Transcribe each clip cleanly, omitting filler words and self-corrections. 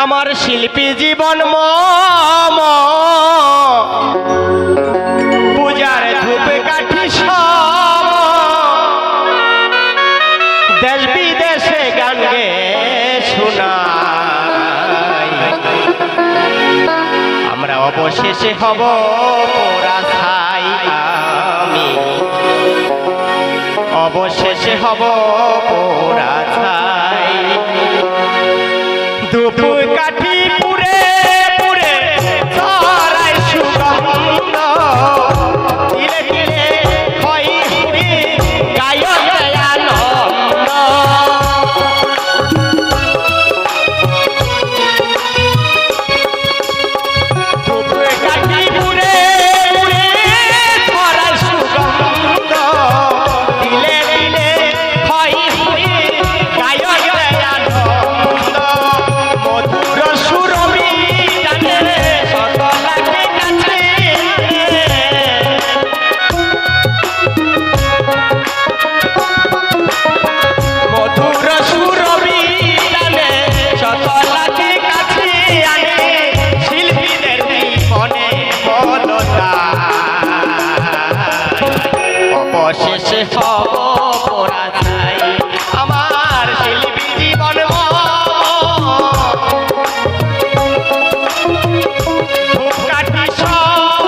আমার শিল্পী জীবন মম পূজার ধূপ কাঠি সম দেশ বিদেশে গান গে শোনাই আমরা অবশেষে হব পোড়া ছাই আমি অবশেষে হব পোড়া ছাই ধূপ কাঠি পুরে পুরে ছড়াই সুগন্ধ তিলে তিলে খই হুড়ি গায়ক আনন্দ ধূপ কাঠি পুরে পুরে ছড়াই সুগন্ধ তিলে তিলে খই হুড়ি গায়ক আনন্দ মধুর সুরভি টানে সকলকে কাছে মধুর সুরভি টানে সকলকে কাছে আনে শিল্পীদের জীবনে বলতা অবশেষে হব পোড়া ছাই আমার শিল্পী জীবন ধূপকাঠি সম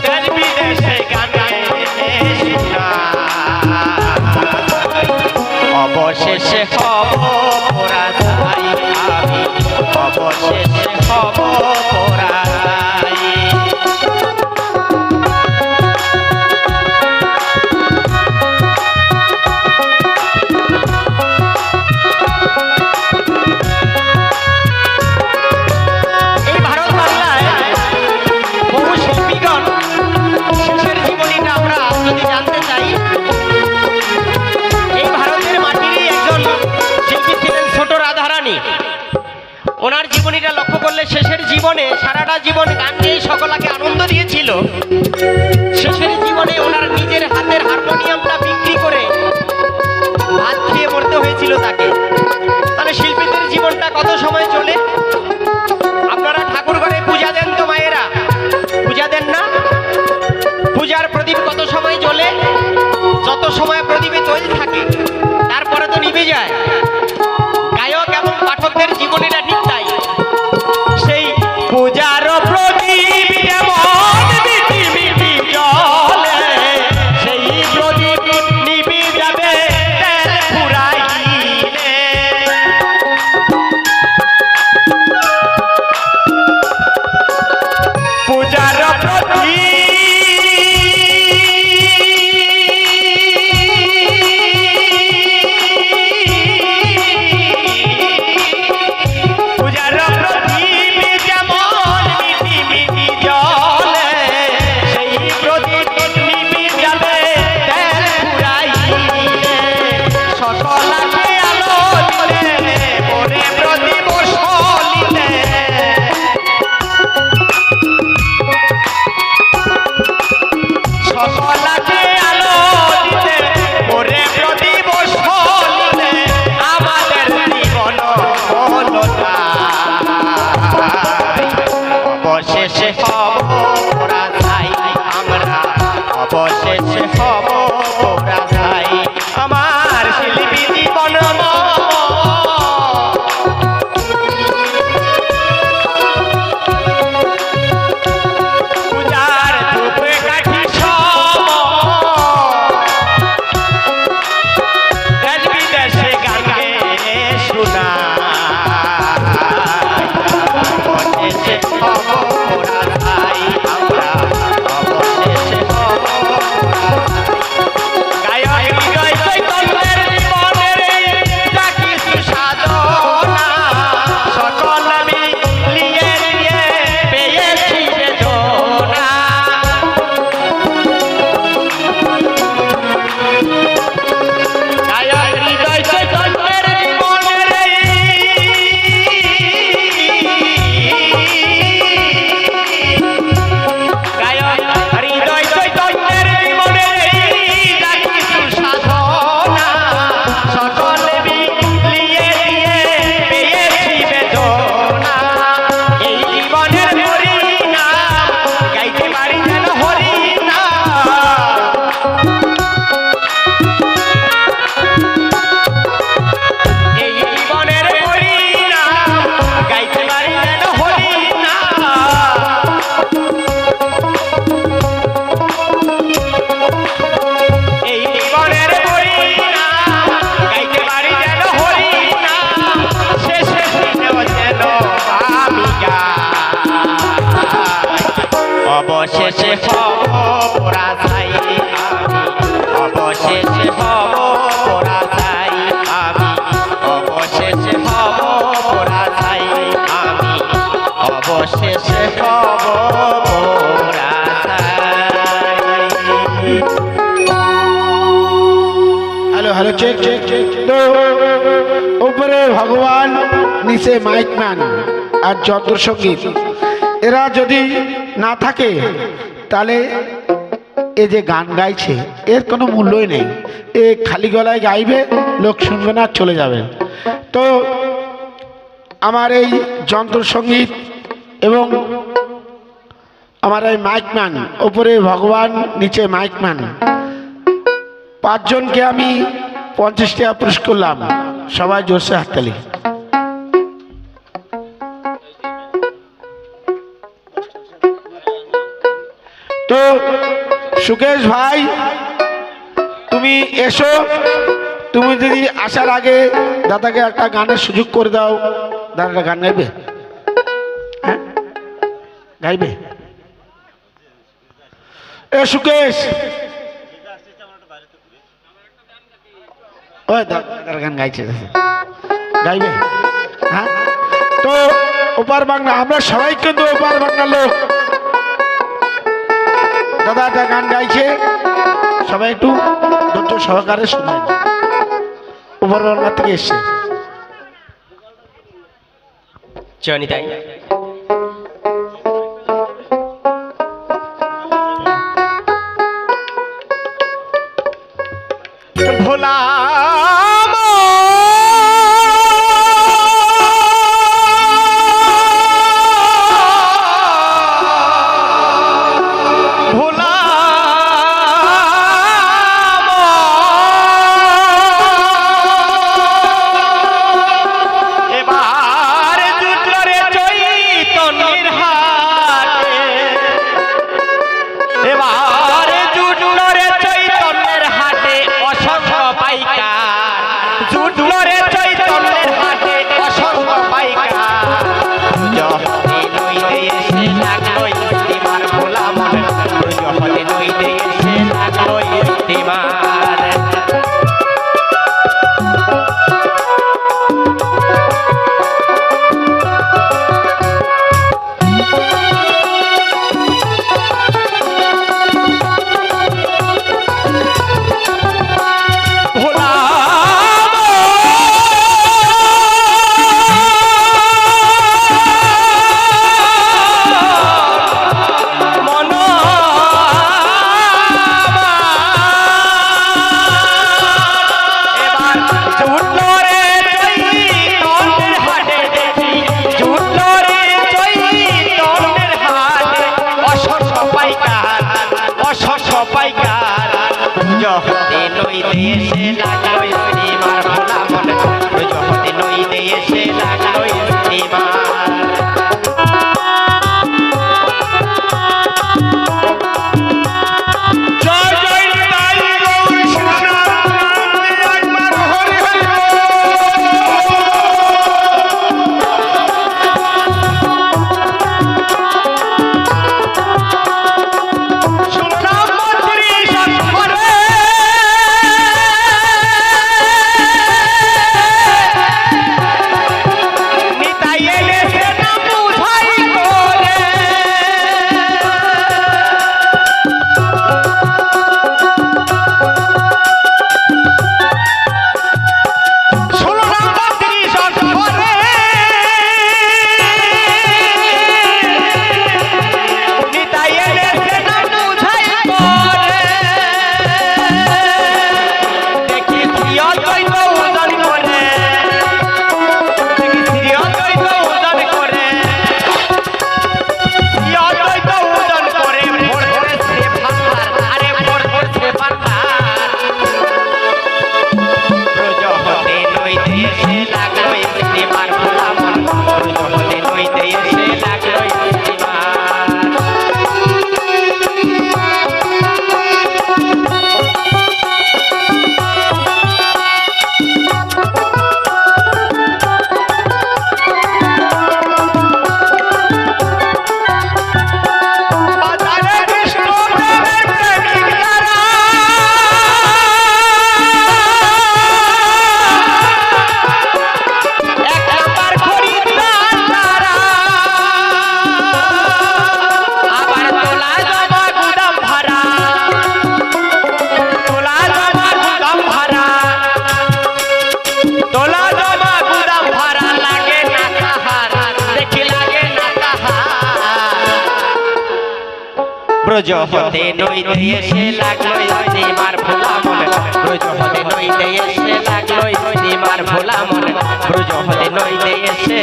দেশ বিদেশে গানে শোনাই অবশেষে হব পোড়া ছাই আমি অবশেষে হব পোড়া ছাই এই ভারত বাংলায় বহু শিল্পীগণ শেষের জীবনীটা আমরা যদি জানতে চাই এই ভারতের মাটিরই একজন শিল্পী ছিলেন ছোট রাধারানী ওনার জীবনীটা লক্ষ্য করলে শেষের জীবনে সারাটা জীবন গান গেয়ে সকলকে আনন্দ দিয়েছিল শেষের জীবনে ওনার নিজের হাতের হারমোনিয়ামটা বিক্রি করে ভাত খেয়ে মরতে হয়েছিল তাকে তাহলে শিল্পীদের জীবনটা কত সময় চলে আপনারা ঠাকুর ঘরে পূজা দেন তো মায়েরা পূজা দেন না পূজার প্রদীপ কত সময় জ্বলে যত সময় প্রদীপে তৈল থাকে তারপরে তো নিভে যায় গায়ক এবং পাঠকদের জীবনীটা ঠিক তাই সেই পূজার প্রদীপ যেমন মিটি মিটি অবশেষে হব পরাজয় আমি, অবশেষে হব পরাজয় আমি, অবশেষে হব পরাজয় আমি, অবশেষে হব পরাজয়। Hello hello check check check. तो ऊपरे भगवान नीचे माइकम्যান আর যন্ত্র সঙ্গীত এরা যদি না থাকে তাহলে এই যে গান গাইছে এর কোনো মূল্যই নেই। এ খালি গলায় গাইবে, লোক শুনবে না, চলে যাবে। তো আমার এই যন্ত্র সঙ্গীত এবং আমার এই মাইকম্যান, উপরে ভগবান নিচে মাইকম্যান, 5 জনকে আমি 50 টাকা পুরস্কার করলাম। সবাই জোরসে হাততালি। তো সুকেশ ভাই তুমি এসো, তুমি যদি আসার আগে দাদাকে একটা গানের সুযোগ করে দাও। দাদাটা গান গাইবে? হ্যাঁ গাইবে? এ সুকেশ, ওই দাদার গান গাইছে, গাইবে? হ্যাঁ। তো ওপার বাংলা, আমরা সবাই কিন্তু ওপার বাংলার লোক। দাদা একটা গান গাইছে, সবাই একটু ধৈর্য সহকারে শুনবেন। ওপার বাংলা থেকে এসছে। জয়নিতাই ভোলা ব্রজ হতে নইতে এসে লাগলো দিমার ভোলা মন ব্রজ হতে নইতে এসে লাগলো দিমার ভোলা মন ব্রজ হতে নইতে এসে